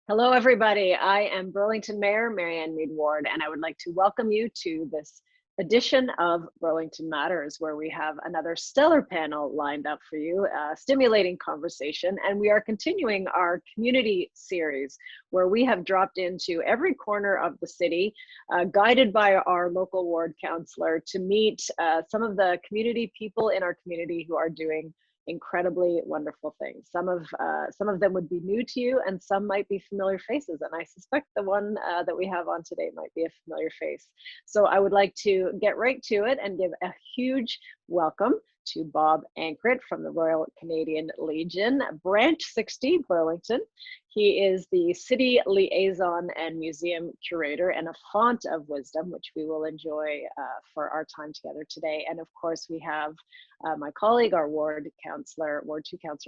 Hello, everybody. I am Burlington Mayor Marianne Mead Ward, and I would like to welcome you to this edition of Burlington Matters, where we have another stellar panel lined up for you, a stimulating conversation. And we are continuing our community series, where we have dropped into every corner of the city, guided by our local ward councillor to meet some of the community people in our community who are doing incredibly wonderful things. Some of them would be new to you, and some might be familiar faces. And I suspect the one that we have on today might be a familiar face. So I would like to get right to it and give a huge welcome to Bob Ankrit from the Royal Canadian Legion, Branch 60, Burlington. He is the city liaison and museum curator and a font of wisdom, which we will enjoy for our time together today. And of course, we have my colleague, our Ward 2 Councillor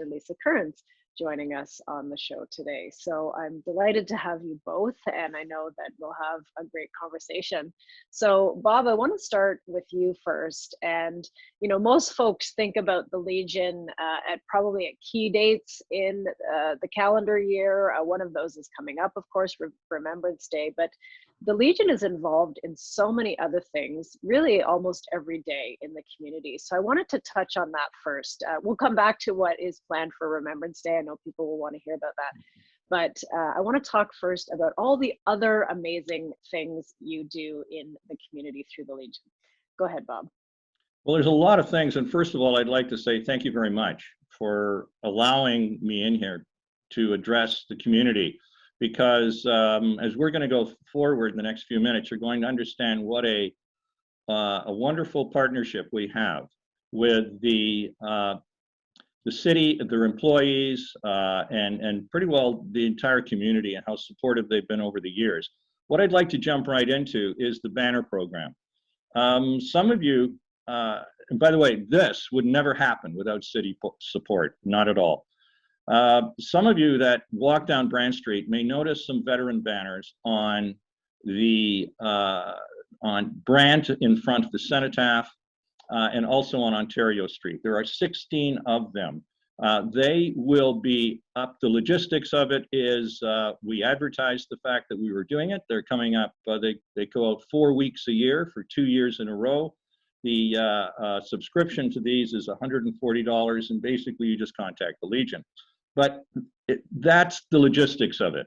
Lisa Kearns, joining us on the show today. So I'm delighted to have you both, and I know that we'll have a great conversation. So Bob, I want to start with you first. And most folks think about the Legion at key dates in the calendar year. One of those is coming up, of course, Remembrance Day, but the Legion is involved in so many other things, really almost every day in the community. So I wanted to touch on that first. We'll come back to what is planned for Remembrance Day. I know people will want to hear about that. But I want to talk first about all the other amazing things you do in the community through the Legion. Go ahead, Bob. Well, there's a lot of things. And first of all, I'd like to say thank you very much for allowing me in here to address the community. Because as we're going to go forward in the next few minutes, you're going to understand what a wonderful partnership we have with the city, their employees, and pretty well the entire community, and how supportive they've been over the years. What I'd like to jump right into is the banner program. Some of you, and by the way, this would never happen without city support, not at all. Some of you that walk down Branch Street may notice some veteran banners on the on Brant in front of the Cenotaph, and also on Ontario Street. There are 16 of them. They will be up. The logistics of it is we advertised the fact that we were doing it. They're coming up. They go out 4 weeks a year for 2 years in a row. The subscription to these is $140, and basically you just contact the Legion. But that's the logistics of it.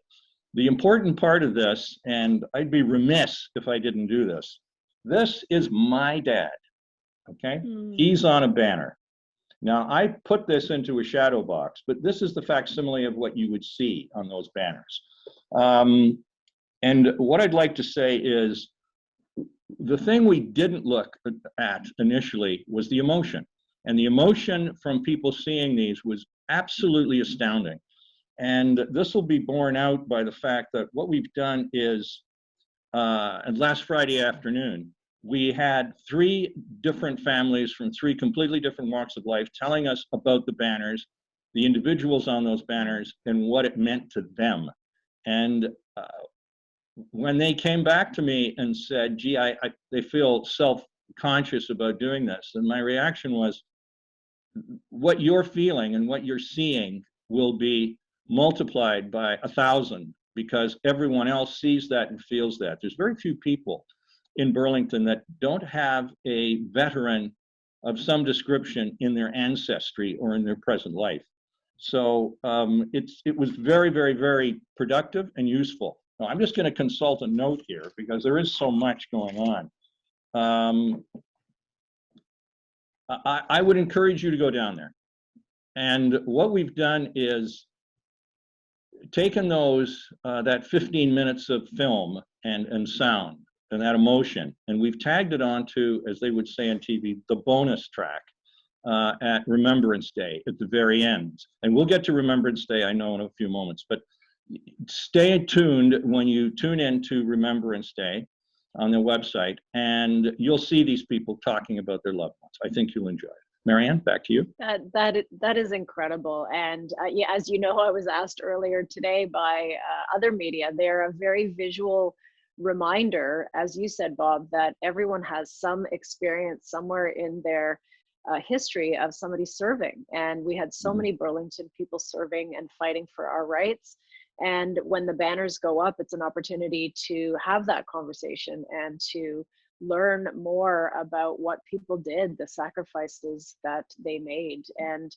The important part of this, and I'd be remiss if I didn't do this, this is my dad, okay? He's on a banner. Now, I put this into a shadow box, but this is the facsimile of what you would see on those banners. And what I'd like to say is, the thing we didn't look at initially was the emotion. And the emotion from people seeing these was absolutely astounding. And this will be borne out by the fact that what we've done is, and last Friday afternoon, we had 3 different families from 3 completely different walks of life telling us about the banners, the individuals on those banners, and what it meant to them. And when they came back to me and said, gee, they feel self-conscious about doing this, and my reaction was, what you're feeling and what you're seeing will be multiplied by 1,000, because everyone else sees that and feels that. There's very few people in Burlington that don't have a veteran of some description in their ancestry or in their present life. So it was very, very, very productive and useful. Now, I'm just going to consult a note here because there is so much going on. I would encourage you to go down there. And what we've done is taken that 15 minutes of film and sound and that emotion, and we've tagged it onto, as they would say on TV, the bonus track at Remembrance Day at the very end. And we'll get to Remembrance Day, I know, in a few moments, but stay tuned when you tune in to Remembrance Day on their website, and you'll see these people talking about their loved ones. I think you'll enjoy it. Marianne, back to you. That is incredible. And yeah, as you know, I was asked earlier today by other media. They're a very visual reminder, as you said, Bob, that everyone has some experience somewhere in their history of somebody serving. And we had so many Burlington people serving and fighting for our rights. And when the banners go up, it's an opportunity to have that conversation and to learn more about what people did, the sacrifices that they made, and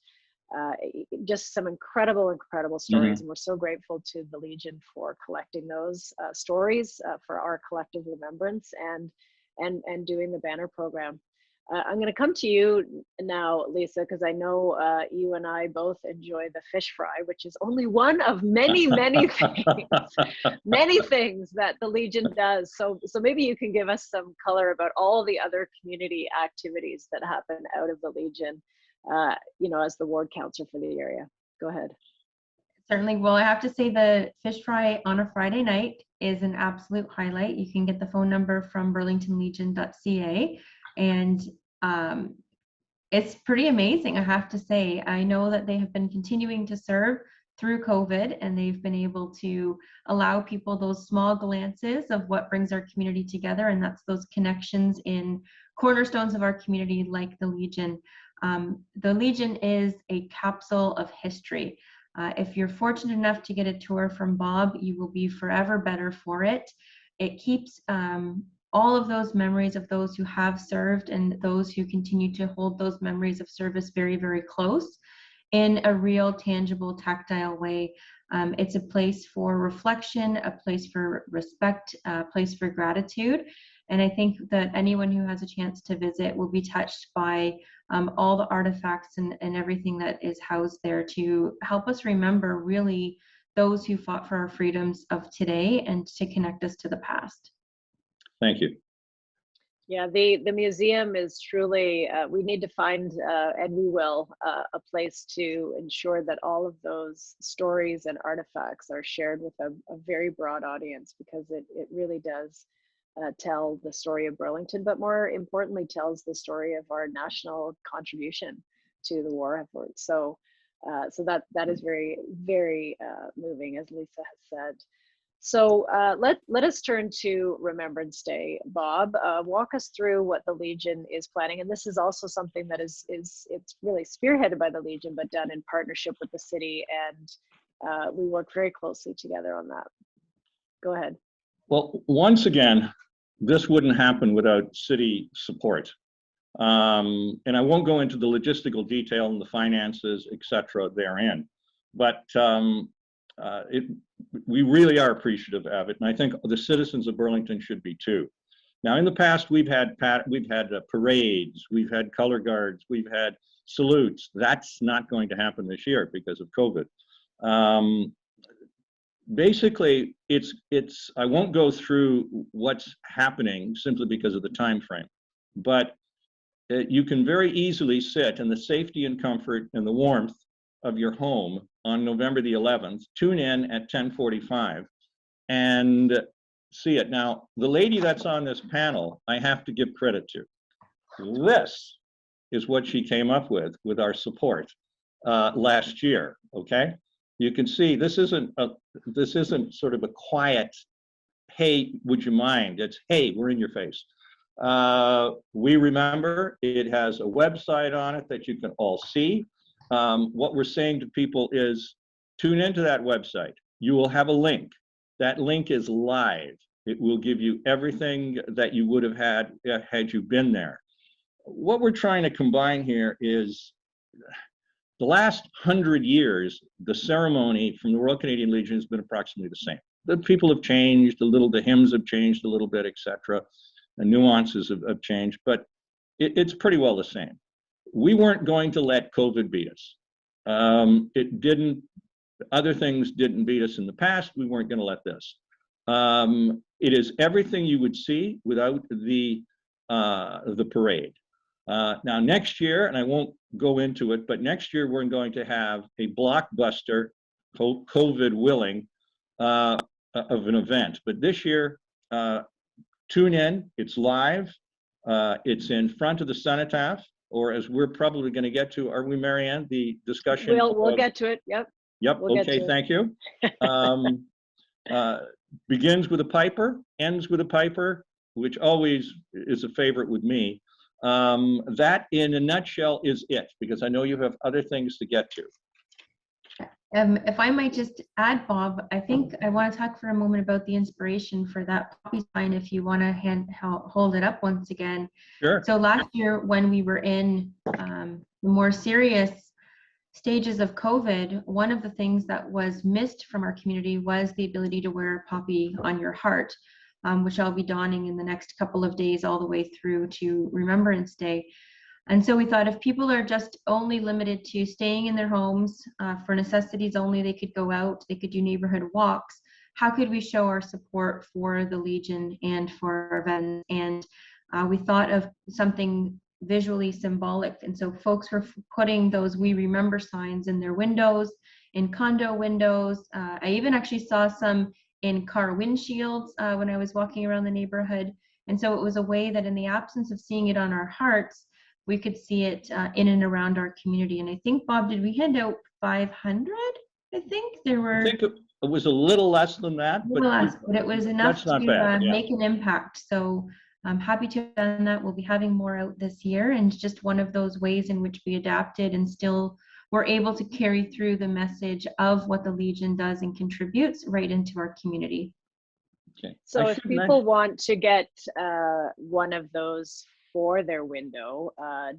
just some incredible stories. And we're so grateful to the Legion for collecting those stories for our collective remembrance and doing the banner program. I'm going to come to you now, Lisa, because I know you and I both enjoy the fish fry, which is only one of many things, many things that the Legion does. So maybe you can give us some color about all the other community activities that happen out of the Legion, as the ward counselor for the area. Go ahead. Certainly. Well, I have to say the fish fry on a Friday night is an absolute highlight. You can get the phone number from burlingtonlegion.ca, and it's pretty amazing, I have to say. I know that they have been continuing to serve through COVID, and they've been able to allow people those small glances of what brings our community together, and that's those connections in cornerstones of our community like the Legion. The Legion is a capsule of history. If you're fortunate enough to get a tour from Bob, you will be forever better for it. It keeps all of those memories of those who have served and those who continue to hold those memories of service very, very close in a real, tangible, tactile way. It's a place for reflection, a place for respect, a place for gratitude. And I think that anyone who has a chance to visit will be touched by all the artifacts and everything that is housed there to help us remember really those who fought for our freedoms of today and to connect us to the past. Thank you. Yeah, the museum is truly, we need to find, and we will, a place to ensure that all of those stories and artifacts are shared with a very broad audience, because it really does tell the story of Burlington, but more importantly, tells the story of our national contribution to the war effort. So that is very, very moving, as Lisa has said. So let us turn to Remembrance Day. Bob, walk us through what the Legion is planning, and this is also something that it's really spearheaded by the Legion, but done in partnership with the city, and we work very closely together on that. Go ahead. Well, once again, this wouldn't happen without city support. And I won't go into the logistical detail and the finances, et cetera, therein. But we really are appreciative of it. And I think the citizens of Burlington should be too. Now, in the past, we've had parades, we've had color guards, we've had salutes. That's not going to happen this year because of COVID. Basically, I won't go through what's happening simply because of the time frame, but you can very easily sit in the safety and comfort and the warmth of your home on November the 11th, tune in at 10:45 and see it. Now, the lady that's on this panel, I have to give credit to. This is what she came up with our support last year, okay? You can see this isn't sort of a quiet, hey, would you mind? It's, hey, we're in your face. We remember. It has a website on it that you can all see. What we're saying to people is tune into that website. You will have a link. That link is live. It will give you everything that you would have had you been there. What we're trying to combine here is the last 100 years, the ceremony from the Royal Canadian Legion has been approximately the same. The people have changed a little, the hymns have changed a little bit, etc. The nuances have changed, but it's pretty well the same. We weren't going to let COVID beat us. It didn't, other things didn't beat us in the past. We weren't going to let this. It is everything you would see without the parade. Now next year, and I won't go into it, but next year we're going to have a blockbuster, COVID willing, of an event. But this year, tune in, it's live, it's in front of the cenotaph, or as we're probably going to get to, are we, Marianne, the discussion? We'll get to it, yep. Yep, we'll okay, thank you. Begins with a piper, ends with a piper, which always is a favorite with me. That in a nutshell is it, because I know you have other things to get to. If I might just add, Bob, I think I want to talk for a moment about the inspiration for that poppy sign, if you want to hold it up once again. Sure. So last year, when we were in the more serious stages of COVID, one of the things that was missed from our community was the ability to wear a poppy on your heart, which I'll be donning in the next couple of days all the way through to Remembrance Day. And so we thought if people are just only limited to staying in their homes for necessities only, they could go out, they could do neighborhood walks. How could we show our support for the Legion and for our veterans? And we thought of something visually symbolic. And so folks were putting those "We Remember" signs in their windows, in condo windows. I even actually saw some in car windshields when I was walking around the neighborhood. And so it was a way that in the absence of seeing it on our hearts, we could see it in and around our community. And I think, Bob, did we hand out 500? I think there were. I think it was a little less than that, but it was enough to bad, yeah. make an impact. So I'm happy to have done that. We'll be having more out this year, and just one of those ways in which we adapted and still were able to carry through the message of what the Legion does and contributes right into our community. Okay. So if people want to get one of those for their window,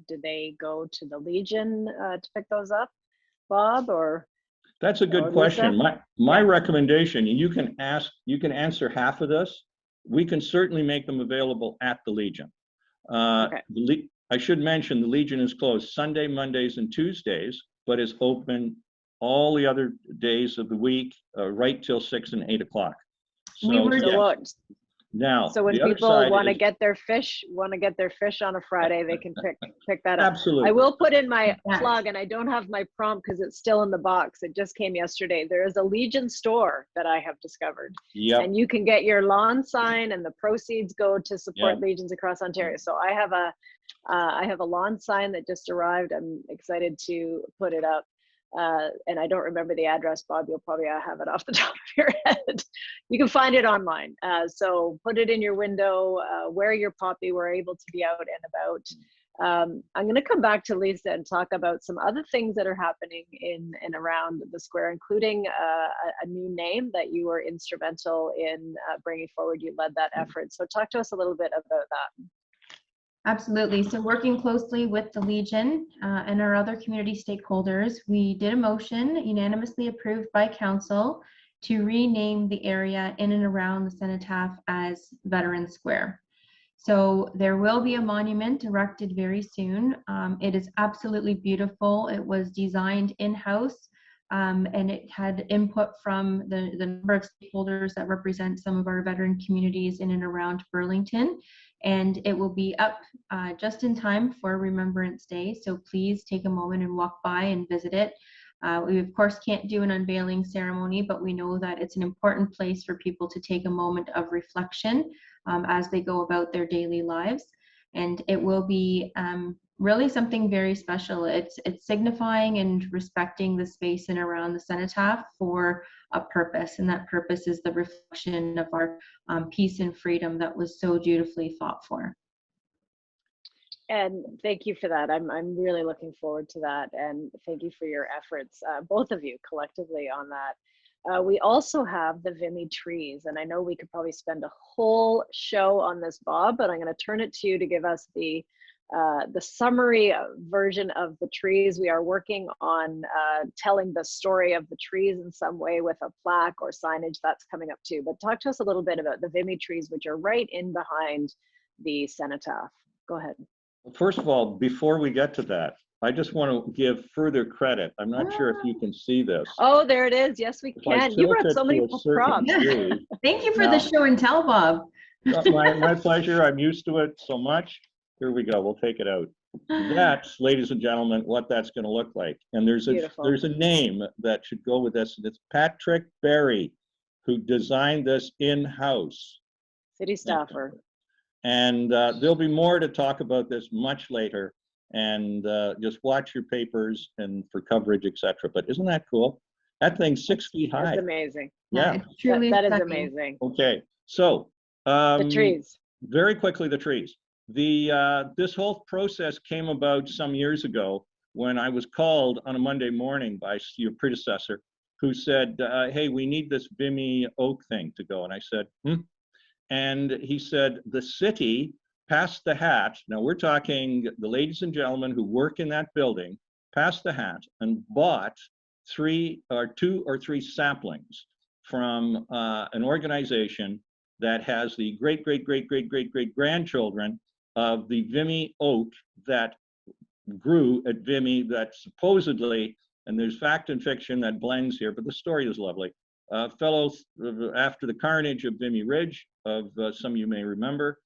do they go to the Legion to pick those up, Bob, or? That's a good question. My recommendation, you can answer half of this. We can certainly make them available at the Legion. Okay. I should mention the Legion is closed Sunday, Mondays, and Tuesdays, but is open all the other days of the week, right till 6 and 8 o'clock. So, Now, so when people want to get their fish on a Friday, they can pick that up. Absolutely. I will put in my plug, and I don't have my prompt because it's still in the box. It just came yesterday. There is a Legion store that I have discovered. Yep. And you can get your lawn sign, and the proceeds go to support Legions across Ontario. So I have a lawn sign that just arrived. I'm excited to put it up. And I don't remember the address, Bob. You'll probably have it off the top of your head. You can find it online. So put it in your window, wear your poppy. We're able to be out and about. I'm going to come back to Lisa and talk about some other things that are happening in and around the square, including a new name that you were instrumental in bringing forward. You led that effort. So talk to us a little bit about that. Absolutely. So working closely with the Legion and our other community stakeholders, we did a motion unanimously approved by council to rename the area in and around the cenotaph as Veterans Square. So there will be a monument erected very soon. It is absolutely beautiful. It was designed in-house and it had input from the number of stakeholders that represent some of our veteran communities in and around Burlington. And it will be up just in time for Remembrance Day. So please take a moment and walk by and visit it. We of course can't do an unveiling ceremony, but we know that it's an important place for people to take a moment of reflection as they go about their daily lives. And it will be really something very special. It's signifying and respecting the space and around the cenotaph for a purpose, and that purpose is the reflection of our peace and freedom that was so dutifully fought for. And thank you for that. I'm really looking forward to that, and thank you for your efforts, both of you collectively, on that. We also have the Vimy trees, and I know we could probably spend a whole show on this, Bob, but I'm going to turn it to you to give us the summary version of the trees. We are working on telling the story of the trees in some way with a plaque or signage that's coming up too. But talk to us a little bit about the Vimy trees, which are right in behind the cenotaph. Go ahead. First of all, before we get to that, I just want to give further credit. I'm not sure if you can see this. Oh, there it is. Yes, we can. You brought so many props. Thank you for the show and tell, Bob. My pleasure. I'm used to it so much. Here we go. We'll take it out. That's, ladies and gentlemen, what that's going to look like. And there's a name that should go with this. And it's Patrick Berry, who designed this in-house. City staffer. And there'll be more to talk about this much later. And just watch your papers and for coverage, etc. But isn't that cool? That thing's 6 feet high. That's amazing. Yeah, truly that is amazing. Okay, so the trees. Very quickly, the trees. This whole process came about some years ago when I was called on a Monday morning by your predecessor who said, hey, we need this Vimy Oak thing to go. And I said, hmm? And he said, the city passed the hat. Now we're talking the ladies and gentlemen who work in that building passed the hat and bought two or three saplings from an organization that has the great, great, great, great, great, great grandchildren of the Vimy oak that grew at Vimy, that supposedly, and there's fact and fiction that blends here, but the story is lovely. Fellows, after the carnage of Vimy Ridge, of some of you may remember,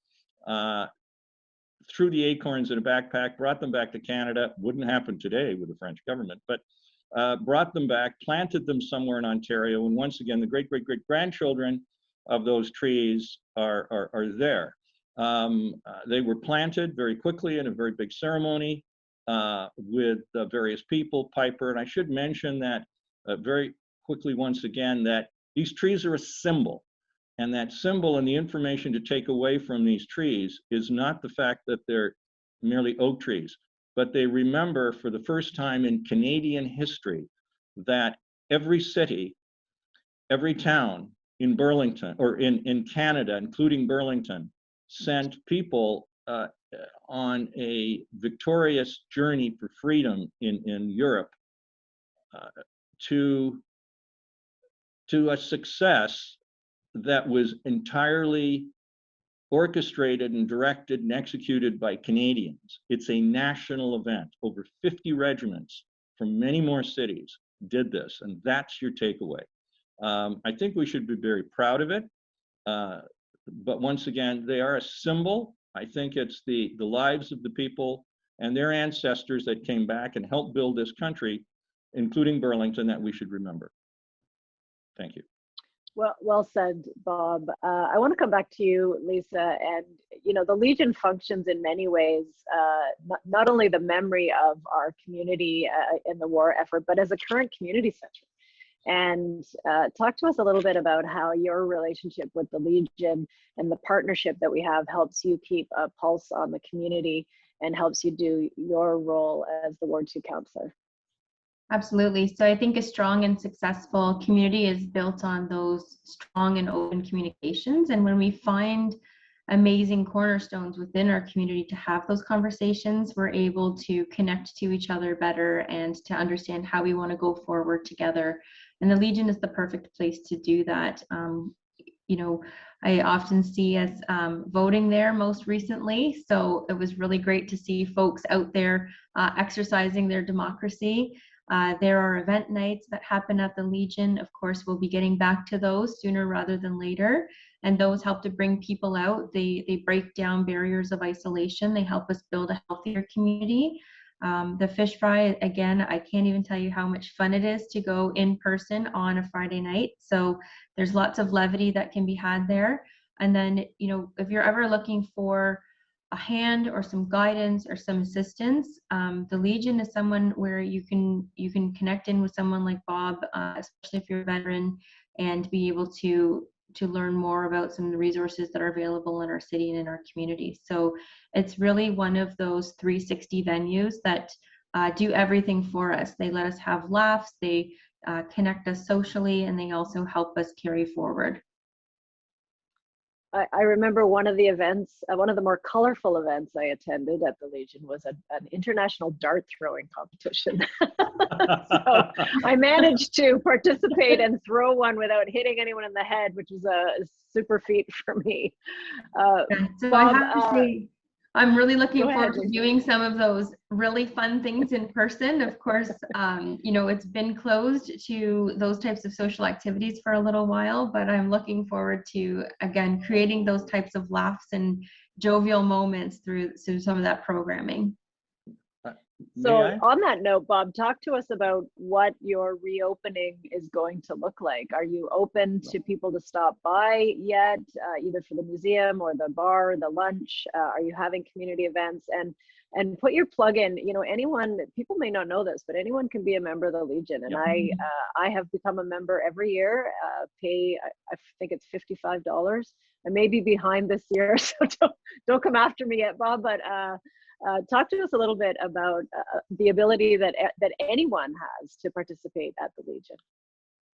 threw the acorns in a backpack, brought them back to Canada. Wouldn't happen today with the French government, but brought them back, planted them somewhere in Ontario, and once again, the great, great, great grandchildren of those trees are there. They were planted very quickly in a very big ceremony with various people, Piper, and I should mention that very quickly once again that these trees are a symbol, and that symbol and the information to take away from these trees is not the fact that they're merely oak trees, but they remember for the first time in Canadian history that every city, every town in Burlington, or in Canada, including Burlington, sent people on a victorious journey for freedom in Europe to a success that was entirely orchestrated and directed and executed by Canadians. It's a national event. Over 50 regiments from many more cities did this, and that's your takeaway. I think we should be very proud of it. But once again, they are a symbol. I think it's the lives of the people and their ancestors that came back and helped build this country, including Burlington, that we should remember. Thank you. Well said, Bob. I want to come back to you, Lisa. And the Legion functions in many ways, not only the memory of our community in the war effort, but as a current community center. And talk to us a little bit about how your relationship with the Legion and the partnership that we have helps you keep a pulse on the community and helps you do your role as the Ward 2 counselor. Absolutely. So I think a strong and successful community is built on those strong and open communications. And when we find amazing cornerstones within our community to have those conversations, we're able to connect to each other better and to understand how we want to go forward together. And the Legion is the perfect place to do that. I often see us voting there most recently. So it was really great to see folks out there exercising their democracy. There are event nights that happen at the Legion. Of course, we'll be getting back to those sooner rather than later. And those help to bring people out. They break down barriers of isolation. They help us build a healthier community. The fish fry, again, I can't even tell you how much fun it is to go in person on a Friday night. So there's lots of levity that can be had there. And then, if you're ever looking for a hand or some guidance or some assistance, the Legion is someone where you can connect in with someone like Bob, especially if you're a veteran, and be able to learn more about some of the resources that are available in our city and in our community. So it's really one of those 360 venues that do everything for us. They let us have laughs, they connect us socially, and they also help us carry forward. I remember one of the events, one of the more colorful events I attended at the Legion was an international dart throwing competition. So I managed to participate and throw one without hitting anyone in the head, which was a super feat for me. So Bob, I have to say, I'm really looking forward to Lisa. doing some of those really fun things in person. Of course, it's been closed to those types of social activities for a little while, but I'm looking forward to, again, creating those types of laughs and jovial moments through some of that programming. So on that note, Bob, talk to us about what your reopening is going to look like. Are you open to people to stop by yet, either for the museum or the bar, the lunch? Are you having community events? And put your plug in. Anyone, people may not know this, but anyone can be a member of the Legion. And Yep. I have become a member every year. Pay, I think it's $55. I may be behind this year, so don't come after me yet, Bob. But talk to us a little bit about the ability that anyone has to participate at the Legion.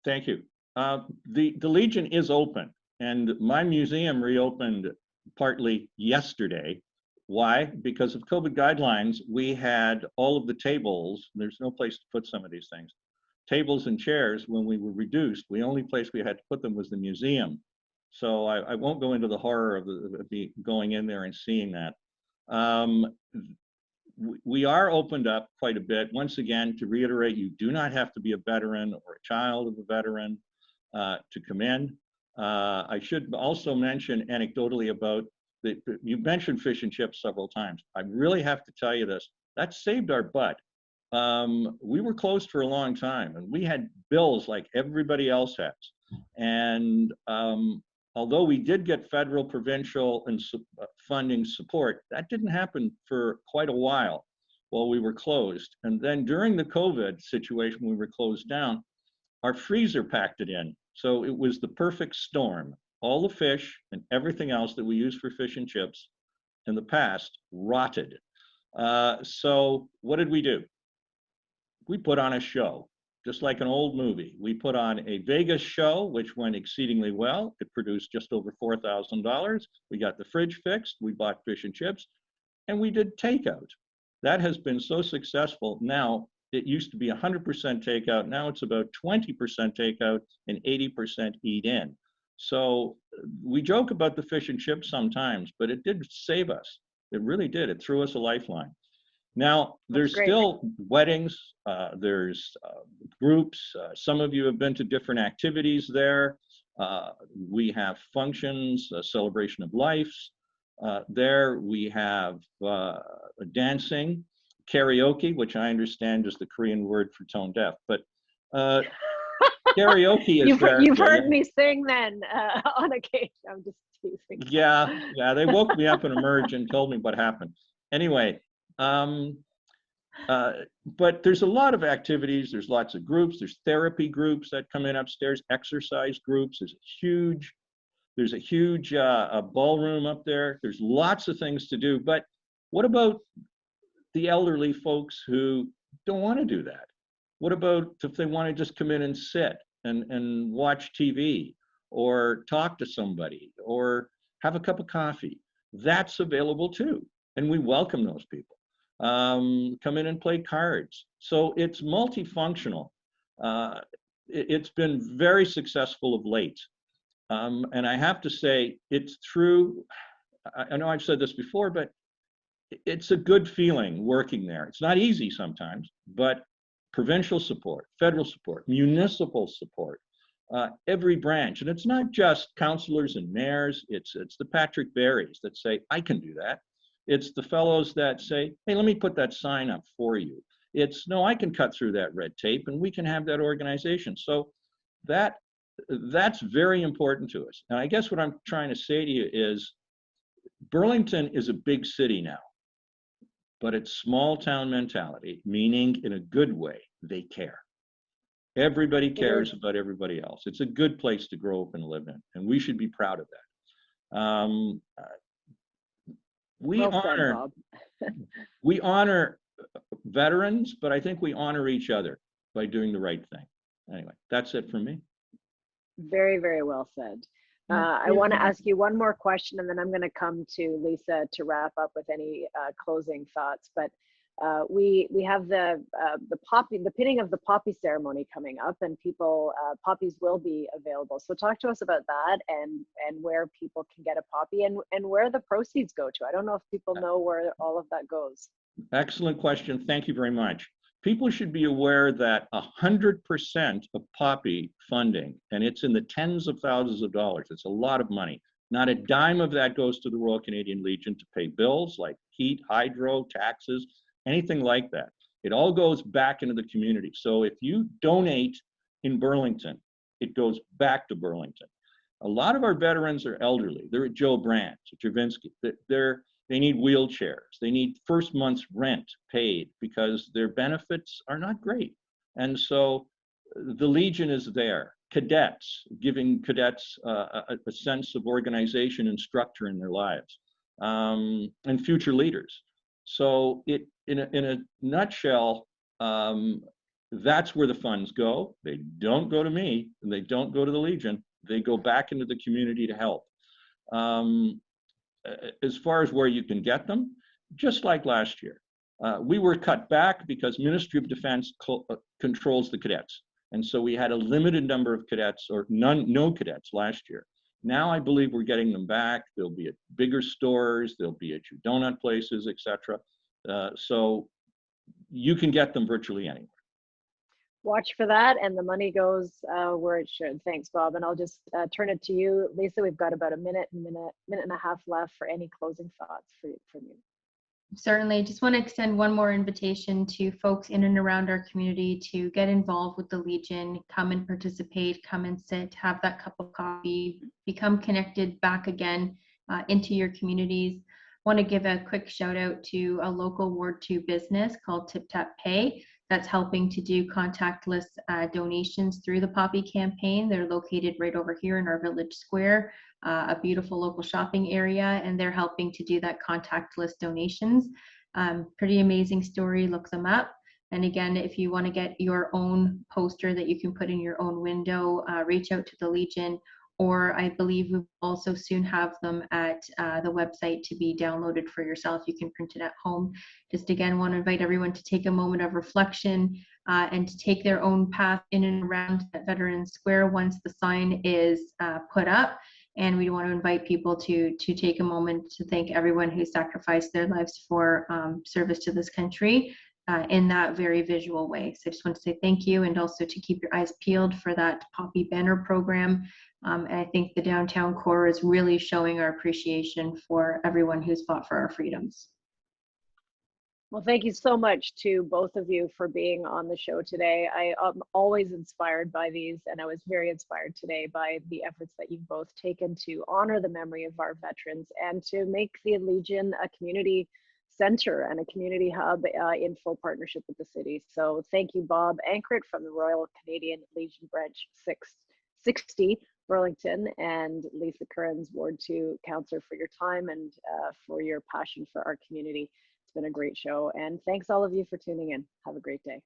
Thank you. The Legion is open, and my museum reopened partly yesterday. Why? Because of COVID guidelines, we had all of the tables. There's no place to put some of these things. Tables and chairs, when we were reduced, the only place we had to put them was the museum. So I won't go into the horror of going in there and seeing that. We are opened up quite a bit. Once again, to reiterate, you do not have to be a veteran or a child of a veteran to come in. I should also mention anecdotally about you mentioned fish and chips several times. I really have to tell you this, that saved our butt. We were closed for a long time, and we had bills like everybody else has. And although we did get federal, provincial, and funding support, that didn't happen for quite a while we were closed. And then during the COVID situation, when we were closed down, our freezer packed it in. So it was the perfect storm. All the fish and everything else that we used for fish and chips in the past rotted. So what did we do? We put on a show, just like an old movie. We put on a Vegas show, which went exceedingly well. It produced just over $4,000. We got the fridge fixed. We bought fish and chips, and we did takeout. That has been so successful. Now, it used to be 100% takeout. Now it's about 20% takeout and 80% eat in. So we joke about the fish and chips sometimes, but it did save us. It really did. It threw us a lifeline. Now, there's still weddings, there's groups. Some of you have been to different activities there. We have functions, a celebration of life. There we have dancing, karaoke, which I understand is the Korean word for tone deaf, but karaoke is there. You've heard me sing then on occasion. I'm just teasing. Yeah, they woke me up in Emerge and told me what happened. Anyway, but there's a lot of activities. There's lots of groups. There's therapy groups that come in upstairs, exercise groups. There's a huge ballroom up there. There's lots of things to do. But what about the elderly folks who don't want to do that? What about if they want to just come in and sit and watch TV or talk to somebody or have a cup of coffee? That's available too. And we welcome those people. Come in and play cards. So it's multifunctional. It's been very successful of late. And I have to say, it's through, I know I've said this before, but it's a good feeling working there. It's not easy sometimes, but provincial support, federal support, municipal support, every branch. And it's not just councillors and mayors, it's the Patrick Berrys that say, I can do that. It's the fellows that say, hey, let me put that sign up for you. It's, no, I can cut through that red tape and we can have that organization. So that's very important to us. And I guess what I'm trying to say to you is Burlington is a big city now, but it's small town mentality, meaning in a good way, they care. Everybody cares about everybody else. It's a good place to grow up and live in, and we should be proud of that. We honor veterans, but I think we honor each other by doing the right thing. Anyway, that's it for me. Very, very well said. I want to ask you one more question, and then I'm going to come to Lisa to wrap up with any closing thoughts. But we have the pinning of the poppy ceremony coming up, and poppies will be available. So talk to us about that and where people can get a poppy and where the proceeds go to. I don't know if people know where all of that goes. Excellent question. Thank you very much. People should be aware that 100% of poppy funding, and it's in the tens of thousands of dollars, it's a lot of money. Not a dime of that goes to the Royal Canadian Legion to pay bills like heat, hydro, taxes, anything like that. It all goes back into the community. So if you donate in Burlington, it goes back to Burlington. A lot of our veterans are elderly. They're at Joe Brandt, at Javinsky. They need wheelchairs. They need first month's rent paid because their benefits are not great. And so the Legion is there. Cadets, giving cadets a sense of organization and structure in their lives, and future leaders. So in a nutshell, that's where the funds go. They don't go to me, and they don't go to the Legion. They go back into the community to help. As far as where you can get them, just like last year, we were cut back because Ministry of Defense controls the cadets. And so we had a limited number of cadets, or no cadets last year. Now I believe we're getting them back. They'll be at bigger stores, they'll be at your donut places, etc. So you can get them virtually anywhere. Watch for that, and the money goes where it should. Thanks, Bob. And I'll just turn it to you, Lisa. We've got about a minute and a half left for any closing thoughts from you. Certainly, just want to extend one more invitation to folks in and around our community to get involved with the Legion, come and participate, come and sit, have that cup of coffee, become connected back again into your communities. Want to give a quick shout out to a local Ward 2 business called Tip Tap Pay that's helping to do contactless donations through the Poppy campaign. They're located right over here in our village square, a beautiful local shopping area, and they're helping to do that contactless donations. Pretty amazing story, look them up. And again, if you want to get your own poster that you can put in your own window, reach out to the Legion, or I believe we will also soon have them at the website to be downloaded for yourself. You can print it at home. Just again, want to invite everyone to take a moment of reflection and to take their own path in and around that Veterans Square once the sign is put up. And we want to invite people to take a moment to thank everyone who sacrificed their lives for service to this country in that very visual way. So I just want to say thank you, and also to keep your eyes peeled for that Poppy banner program. And I think the downtown core is really showing our appreciation for everyone who's fought for our freedoms. Well, thank you so much to both of you for being on the show today. I am always inspired by these, and I was very inspired today by the efforts that you've both taken to honor the memory of our veterans and to make the Legion a community center and a community hub in full partnership with the city. So thank you, Bob Ankrit from the Royal Canadian Legion Branch 660 Burlington, and Lisa Currens, Ward 2 Councillor, for your time and for your passion for our community. It's been a great show, and thanks all of you for tuning in. Have a great day.